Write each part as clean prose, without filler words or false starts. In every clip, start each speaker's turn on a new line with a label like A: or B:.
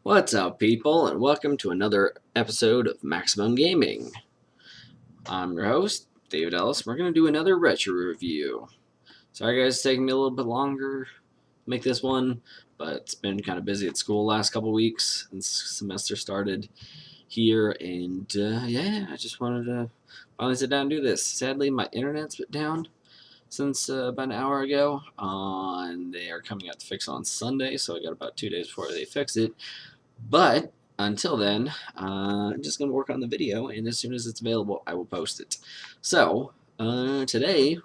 A: What's up, people, and welcome to another episode of Maximum Gaming. I'm your host, David Ellis. We're going to do another retro review. Sorry, guys, it's taking me a little bit longer to make this one, but it's been kind of busy at school last couple weeks since semester started here, and yeah, I just wanted to finally sit down and do this. Sadly, my internet's been down since about an hour ago, and they are coming out to fix it on Sunday, so I got about 2 days before they fix it. But until then, I'm just going to work on the video, and as soon as it's available, I will post it. So, today,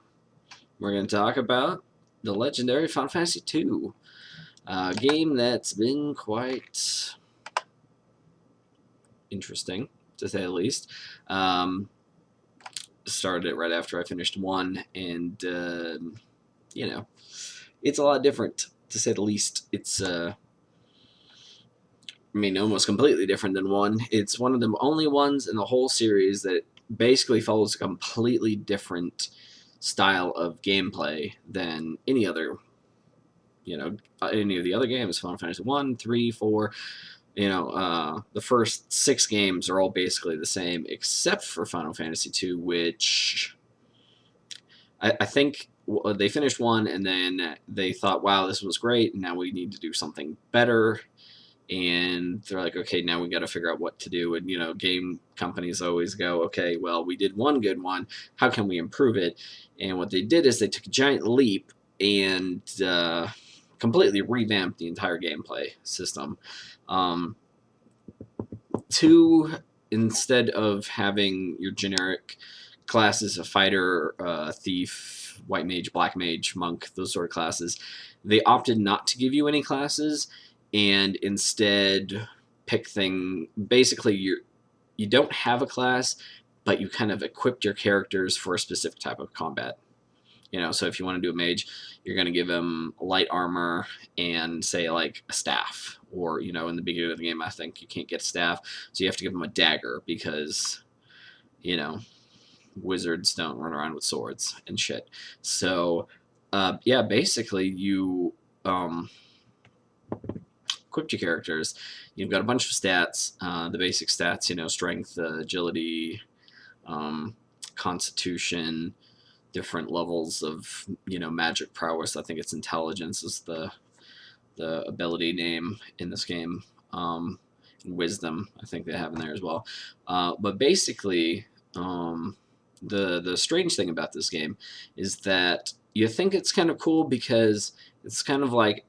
A: we're going to talk about the legendary Final Fantasy II, a game that's been quite interesting, to say the least. Started it right after I finished 1, and, you know, it's a lot different, to say the least. It's, almost completely different than 1. It's one of the only ones in the whole series that basically follows a completely different style of gameplay than any other, any of the other games. Final Fantasy 1, 3, 4, the first 6 games are all basically the same, except for Final Fantasy 2, which I think they finished 1, and then they thought, wow, this was great, and now we need to do something better. And they're like, okay, now we got to figure out what to do. And, game companies always go, okay, well, we did one good one. How can we improve it? And what they did is they took a giant leap and completely revamped the entire gameplay system. Instead of having your generic classes of fighter, thief, white mage, black mage, monk, those sort of classes, they opted not to give you any classes, and instead basically you don't have a class, but you kind of equipped your characters for a specific type of combat. So if you want to do a mage, you're going to give him light armor and say like a staff, or in the beginning of the game I think you can't get staff, so you have to give him a dagger because wizards don't run around with swords and shit. So yeah, basically you equipped your characters. You've got a bunch of stats, the basic stats, strength, agility, constitution, different levels of, magic prowess. I think it's intelligence is the ability name in this game. Wisdom, I think they have in there as well. But basically, the strange thing about this game is that you think it's kind of cool because it's kind of like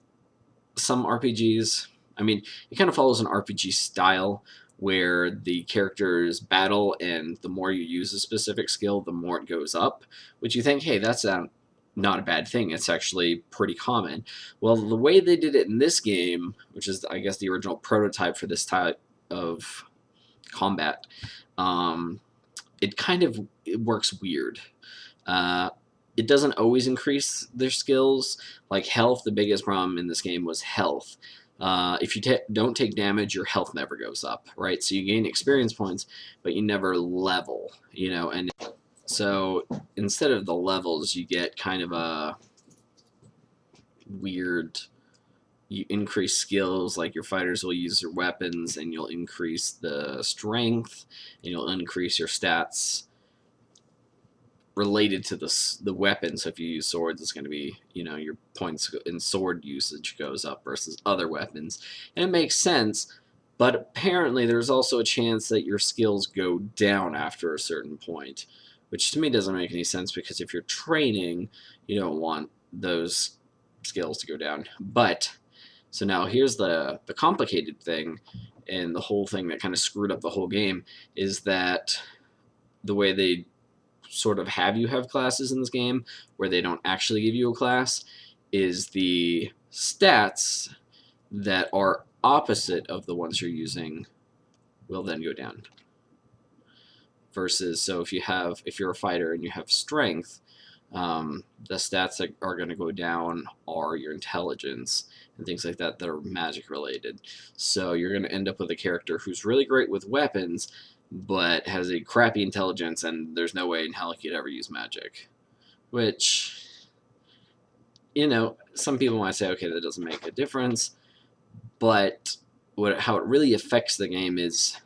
A: some RPGs. It kind of follows an RPG style where the characters battle, and the more you use a specific skill, the more it goes up, which you think, hey, that's not a bad thing. It's actually pretty common. Well, the way they did it in this game, which is, I guess, the original prototype for this type of combat, it works weird. It doesn't always increase their skills. Like health, the biggest problem in this game was health. If you don't take damage, your health never goes up, right? So you gain experience points, but you never level, and so instead of the levels, you get kind of a weird, you increase skills, like your fighters will use their weapons, and you'll increase the strength, and you'll increase your stats related to the weapon. So if you use swords, it's going to be, your points in sword usage goes up versus other weapons. And it makes sense, but apparently there's also a chance that your skills go down after a certain point, which to me doesn't make any sense, because if you're training, you don't want those skills to go down. But, so now here's the complicated thing, and the whole thing that kind of screwed up the whole game, is that the way they sort of have classes in this game, where they don't actually give you a class, is the stats that are opposite of the ones you're using will then go down. Versus, so if you're a fighter and you have strength, the stats that are going to go down are your intelligence and things like that are magic related. So you're going to end up with a character who's really great with weapons, but has a crappy intelligence, and there's no way in hell he could ever use magic. Which, some people might say, okay, that doesn't make a difference, but how it really affects the game is,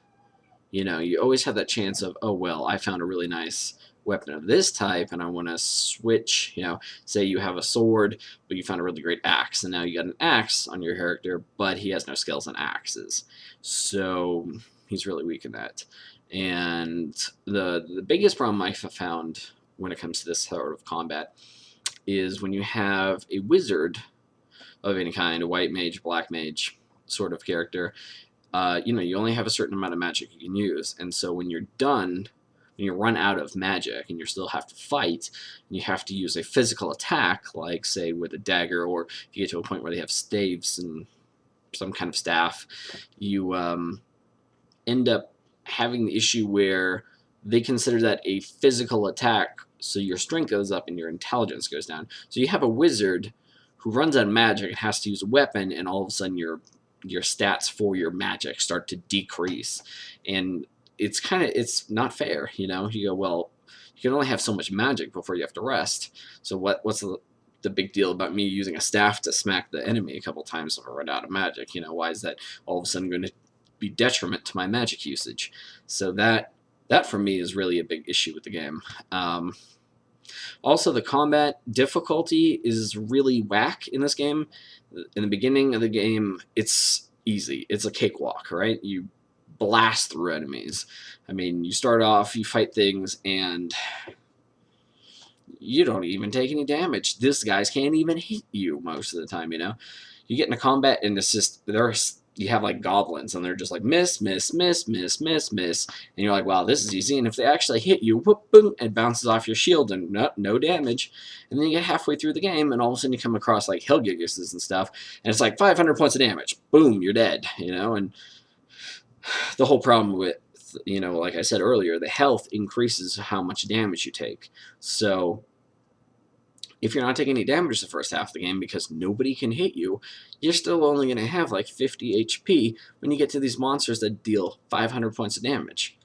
A: you know, you always have that chance of, oh, well, I found a really nice weapon of this type and I want to switch. You know, say you have a sword, but you found a really great axe, and now you got an axe on your character, but he has no skills on axes. So he's really weak in that. And the biggest problem I've found when it comes to this sort of combat is when you have a wizard of any kind, a white mage, black mage sort of character, you know, you only have a certain amount of magic you can use. And so when you're done, when you run out of magic and you still have to fight, and you have to use a physical attack, like, say, with a dagger, or if you get to a point where they have staves and some kind of staff, you end up having the issue where they consider that a physical attack, so your strength goes up and your intelligence goes down. So you have a wizard who runs out of magic and has to use a weapon, and all of a sudden your stats for your magic start to decrease. And it's not fair, you know. You go, well, you can only have so much magic before you have to rest. So what's the big deal about me using a staff to smack the enemy a couple times if I run out of magic? You know, why is that all of a sudden going to be detriment to my magic usage? So that for me is really a big issue with the game. Also, the combat difficulty is really whack in this game. In the beginning of the game, it's easy. It's a cakewalk, right? You blast through enemies. I mean, you start off, you fight things, and you don't even take any damage. These guys can't even hit you most of the time, you know? You get into combat, and it's just, you have like goblins, and they're just like miss, miss, miss, miss, miss, miss, and you're like, wow, this is easy. And if they actually hit you, whoop, boom, it bounces off your shield, and no damage. And then you get halfway through the game, and all of a sudden you come across like Hellgigguses and stuff, and it's like 500 points of damage. Boom, you're dead, you know? And the whole problem with, you know, like I said earlier, the health increases how much damage you take. So if you're not taking any damage the first half of the game because nobody can hit you, you're still only going to have like 50 HP when you get to these monsters that deal 500 points of damage.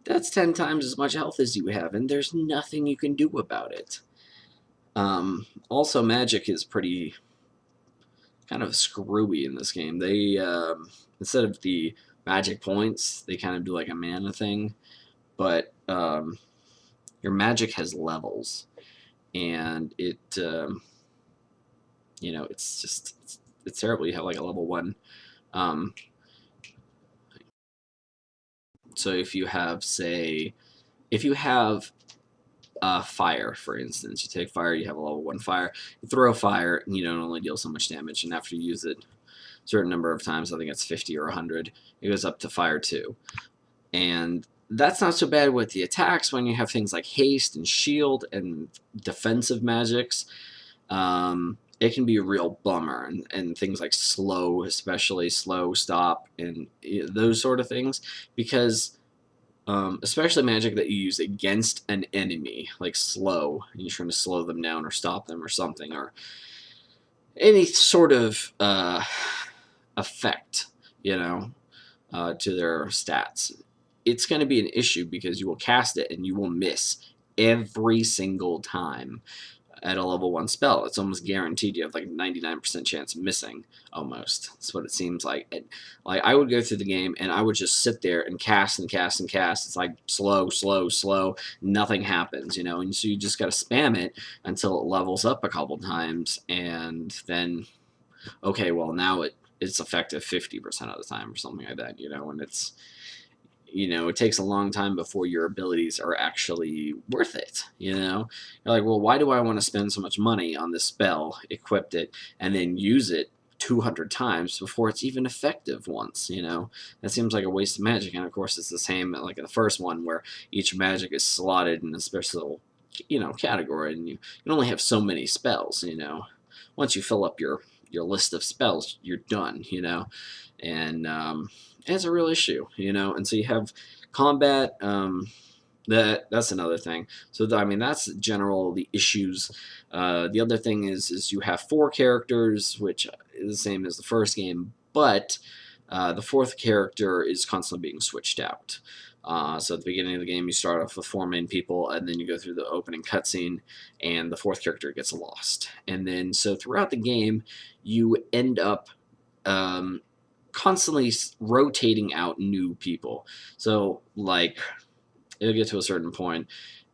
A: That's 10 times as much health as you have, and there's nothing you can do about it. Also, magic is pretty kind of screwy in this game. They, instead of the magic points, they kind of do like a mana thing, but your magic has levels. And it, you know, it's terrible. You have like a level 1. So if you have, say, fire, for instance, you take fire, you have a level 1 fire, you throw fire, and you don't only deal so much damage, and after you use it a certain number of times, I think it's 50 or 100, it goes up to fire 2. And that's not so bad with the attacks when you have things like haste and shield and defensive magics. It can be a real bummer, and things like slow, especially slow, stop, and those sort of things, because especially magic that you use against an enemy, like slow, and you're trying to slow them down or stop them or something, or any sort of effect, you know, to their stats. It's going to be an issue because you will cast it and you will miss every single time at a level 1 spell. It's almost guaranteed you have like a 99% chance of missing, almost. That's what it seems like. Like, I would go through the game and I would just sit there and cast and cast and cast. It's like slow, slow, slow. Nothing happens, you know, and so you just got to spam it until it levels up a couple times, and then, okay, well, now it's effective 50% of the time or something like that, you know, and it's, you know, it takes a long time before your abilities are actually worth it, you know? You're like, well, why do I want to spend so much money on this spell, equip it, and then use it 200 times before it's even effective once, you know? That seems like a waste of magic, and of course it's the same like in the first one where each magic is slotted in a special, you know, category, and you can only have so many spells, you know? Once you fill up your list of spells, you're done, you know? And it's a real issue, you know. And so you have combat. That's another thing. So I mean, that's general the issues. The other thing is you have 4 characters, which is the same as the first game, but the 4th character is constantly being switched out. So at the beginning of the game, you start off with 4 main people, and then you go through the opening cutscene, and the 4th character gets lost. And then so throughout the game, you end up constantly rotating out new people. So, like, it'll get to a certain point,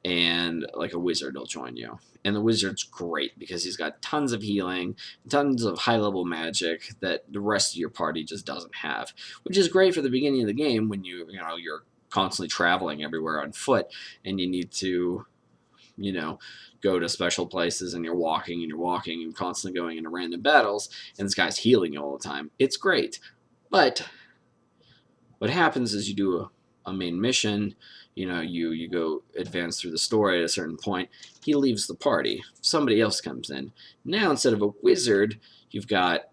A: and like a wizard will join you. And the wizard's great because he's got tons of healing, tons of high-level magic that the rest of your party just doesn't have, which is great for the beginning of the game when you're constantly traveling everywhere on foot, and you need to, go to special places, and you're walking and you're walking and constantly going into random battles, and this guy's healing you all the time. It's great. But what happens is you do a main mission, you go advance through the story at a certain point, he leaves the party, somebody else comes in. Now, instead of a wizard, you've got,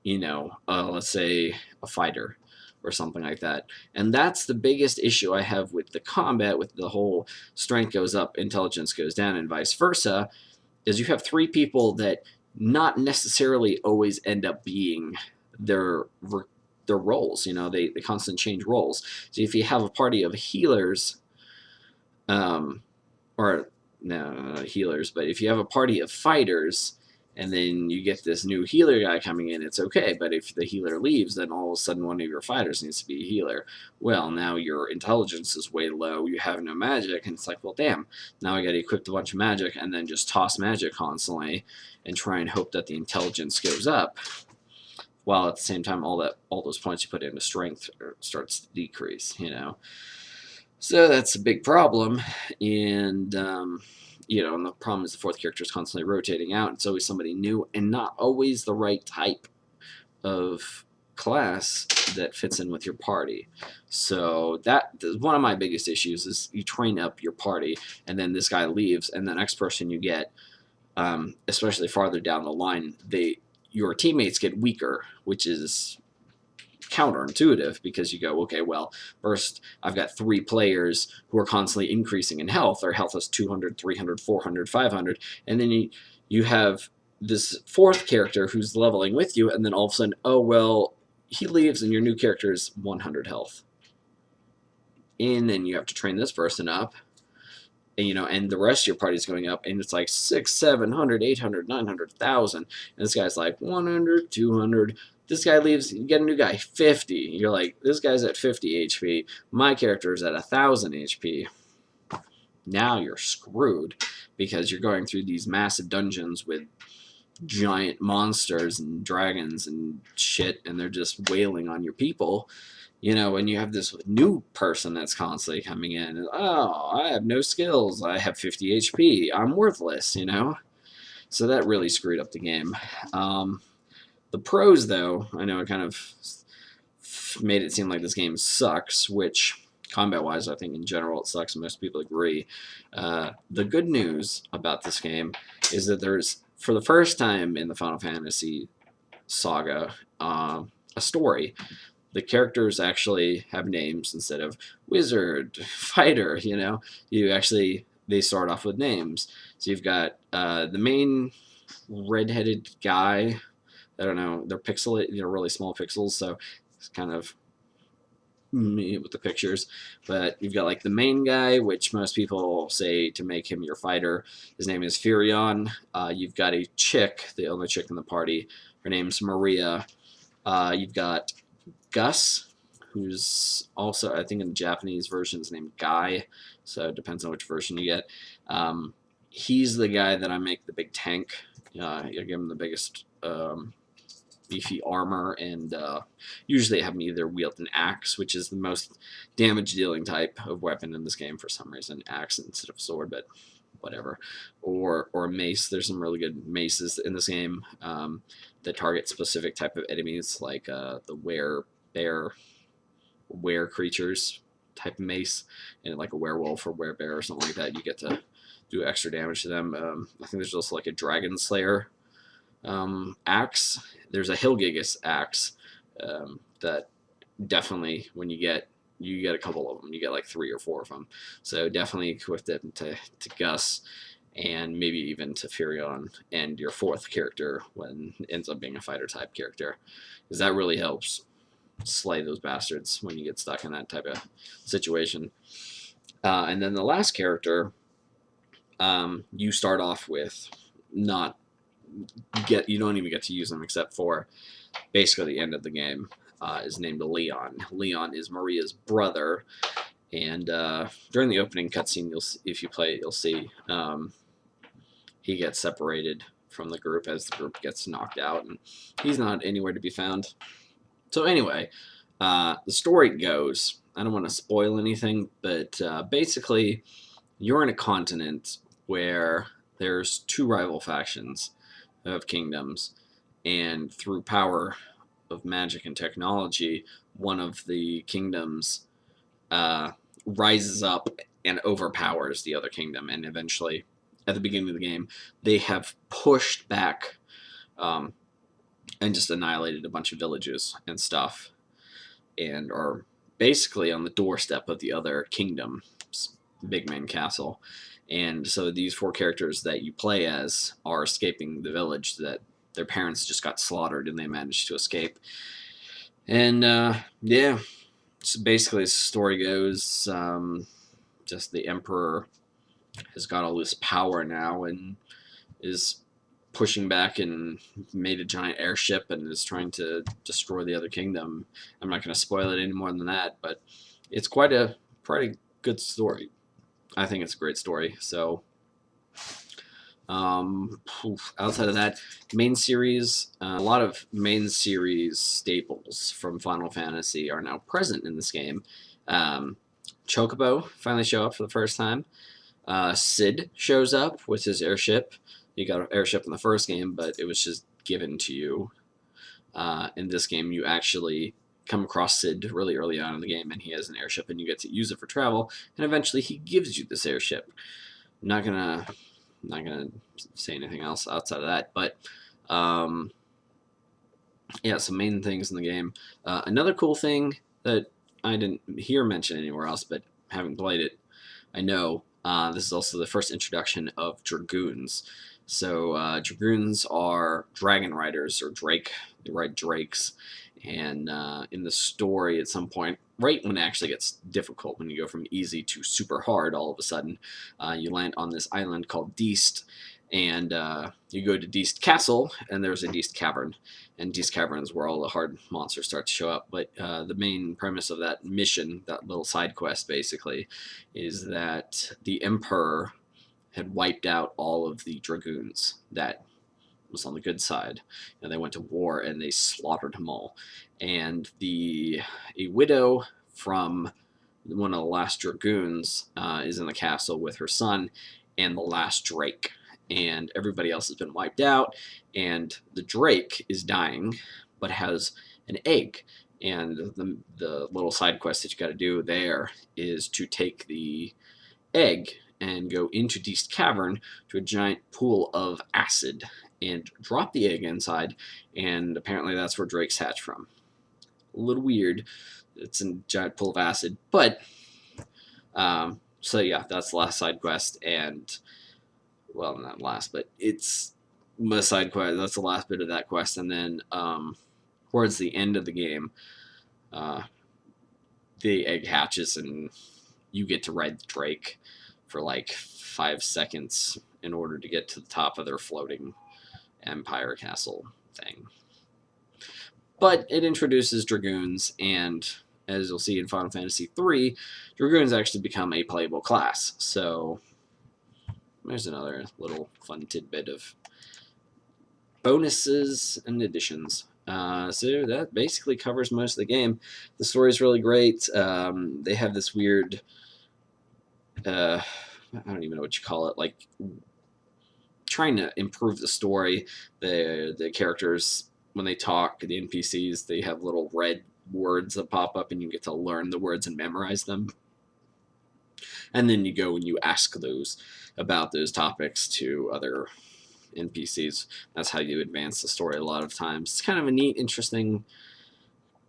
A: let's say a fighter or something like that. And that's the biggest issue I have with the combat, with the whole strength goes up, intelligence goes down, and vice versa, is you have three people that not necessarily always end up being their roles. They constantly change roles. So if you have a party of healers, or no, not healers, but if you have a party of fighters, and then you get this new healer guy coming in, it's okay. But if the healer leaves, then all of a sudden one of your fighters needs to be a healer. Well, now your intelligence is way low, you have no magic, and it's like, well, damn, now I gotta equip a bunch of magic and then just toss magic constantly and try and hope that the intelligence goes up, while at the same time all those points you put into strength starts to decrease, So that's a big problem, and and the problem is the fourth character is constantly rotating out. It's always somebody new and not always the right type of class that fits in with your party. So that is one of my biggest issues, is you train up your party, and then this guy leaves, and the next person you get, especially farther down the line, your teammates get weaker, which is counterintuitive, because you go, okay, well, first I've got three players who are constantly increasing in health. Their health is 200, 300, 400, 500, and then you have this fourth character who's leveling with you, and then all of a sudden, oh, well, he leaves and your new character is 100 health. And then you have to train this person up, and the rest of your party's going up, and it's like 600, 700, 800, 900,000, and this guy's like 100, 200. This guy leaves, you get a new guy, 50. You're like, this guy's at 50 HP. My character's at 1,000 HP. Now you're screwed, because you're going through these massive dungeons with giant monsters and dragons and shit, and they're just wailing on your people. And you have this new person that's constantly coming in. And, oh, I have no skills. I have 50 HP. I'm worthless, So that really screwed up the game. The pros, though, I know it kind of made it seem like this game sucks, which, combat-wise, I think in general it sucks, and most people agree. The good news about this game is that there's, for the first time in the Final Fantasy saga, a story. The characters actually have names instead of wizard, fighter, they start off with names. So you've got the main red-headed guy. I don't know, they're pixelated, really small pixels, so it's kind of with the pictures. But you've got like the main guy, which most people say to make him your fighter. His name is Furion. You've got a chick, the only chick in the party. Her name's Maria. You've got Gus, who's also, I think in the Japanese version, is named Guy, so it depends on which version you get. He's the guy that I make the big tank. I give him the biggest beefy armor, and usually have him either wield an axe, which is the most damage-dealing type of weapon in this game for some reason, axe instead of sword, but whatever, or a mace. There's some really good maces in this game that target specific type of enemies, like the were creatures type of mace, and like a werewolf or werebear or something like that. You get to do extra damage to them. I think there's also like a dragon slayer axe. There's a Hilgigus axe that definitely, when you get a couple of them, you get like 3 or 4 of them. So definitely equip them to Gus, and maybe even to Furion and your fourth character when it ends up being a fighter type character, because that really helps slay those bastards when you get stuck in that type of situation. And then the last character, you start off with you don't even get to use them except for basically the end of the game. is named Leon. Leon is Maria's brother, and during the opening cutscene, if you play it, you'll see he gets separated from the group as the group gets knocked out, and he's not anywhere to be found. So anyway, the story goes, I don't want to spoil anything, but basically you're in a continent where there's two rival factions of kingdoms, and through power of magic and technology, one of the kingdoms rises up and overpowers the other kingdom, and eventually, at the beginning of the game, they have pushed back and just annihilated a bunch of villages and stuff, and are basically on the doorstep of the other kingdom's big main castle. And so these four characters that you play as are escaping the village that their parents just got slaughtered, and they managed to escape. And yeah, so basically, as the story goes, just the Emperor has got all this power now and is pushing back and made a giant airship and is trying to destroy the other kingdom. I'm not going to spoil it any more than that, but it's quite a good story. I think it's a great story. So outside of that, main series, a lot of main series staples from Final Fantasy are now present in this game. Chocobo finally show up for the first time. Sid shows up with his airship. You got an airship in the first game, but it was just given to you. In this game, you actually come across Sid really early on in the game, and he has an airship, and you get to use it for travel, and eventually he gives you this airship. I'm not gonna say anything else outside of that, but yeah, some main things in the game. Another cool thing that I didn't hear mentioned anywhere else, but having played it, I know this is also the first introduction of Dragoons. So Dragoons are dragon riders, or Drake. They ride drakes. And in the story, at some point, right when it actually gets difficult, when you go from easy to super hard all of a sudden, you land on this island called Deist. And you go to Deist Castle, and there's a Deist Cavern. And Deist Cavern is where all the hard monsters start to show up. But the main premise of that mission, that little side quest basically, is that the Emperor had wiped out all of the Dragoons that was on the good side. And they went to war, and they slaughtered them all. And a widow from one of the last Dragoons is in the castle with her son and the last Drake. And everybody else has been wiped out, and the Drake is dying, but has an egg. And the little side quest that you got to do there is to take the egg and go into Deist Cavern to a giant pool of acid and drop the egg inside, and apparently that's where Drakes hatch from. A little weird. It's a giant pool of acid, but so yeah, that's the last side quest, and well, not last, but it's the side quest. That's the last bit of that quest, and then towards the end of the game, the egg hatches, and you get to ride the Drake for like 5 seconds in order to get to the top of their floating Empire Castle thing. But it introduces Dragoons, and as you'll see in Final Fantasy III, Dragoons actually become a playable class. So there's another little fun tidbit of bonuses and additions. So that basically covers most of the game. The story is really great. They have this weird, I don't even know what you call it, like trying to improve the story. The characters, when they talk, the NPCs, they have little red words that pop up, and you get to learn the words and memorize them. And then you go and you ask those about those topics to other NPCs. That's how you advance the story a lot of times. It's kind of a neat, interesting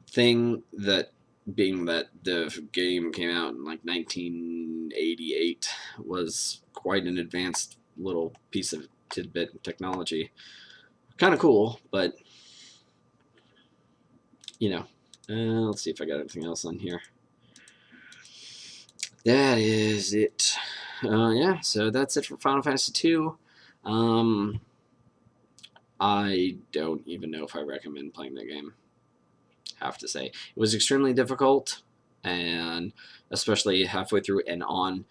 A: thing, that being that the game came out in like 1988 was quite an advanced little piece of tidbit technology. Kind of cool, but you know, let's see if I got anything else on here. That is it. Yeah, so that's it for Final Fantasy II. I don't even know if I recommend playing the game. have to say. It was extremely difficult, and especially halfway through and on,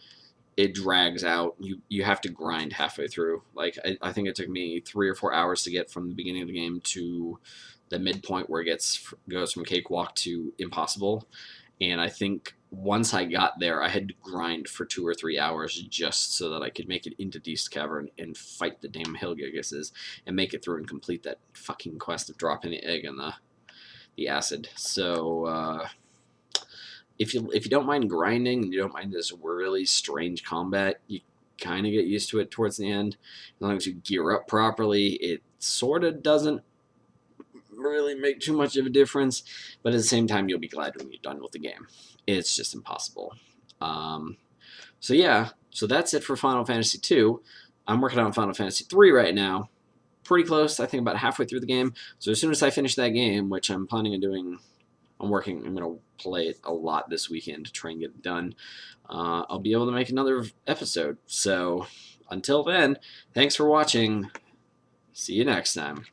A: it drags out. You have to grind halfway through. Like, I think it took me 3 or 4 hours to get from the beginning of the game to the midpoint where it goes from cakewalk to impossible. And I think once I got there, I had to grind for 2 or 3 hours just so that I could make it into Deast Cavern and fight the damn Hillgigases and make it through and complete that fucking quest of dropping the egg in the acid. So if you don't mind grinding and you don't mind this really strange combat, you kind of get used to it towards the end. As long as you gear up properly, it sort of doesn't really make too much of a difference, but at the same time, you'll be glad when you're done with the game. It's just impossible. So yeah, so that's it for Final Fantasy II. I'm working on Final Fantasy III right now. Pretty close, I think about halfway through the game. So as soon as I finish that game, which I'm planning on doing, I'm going to play it a lot this weekend to try and get it done. I'll be able to make another episode. So until then, thanks for watching. See you next time.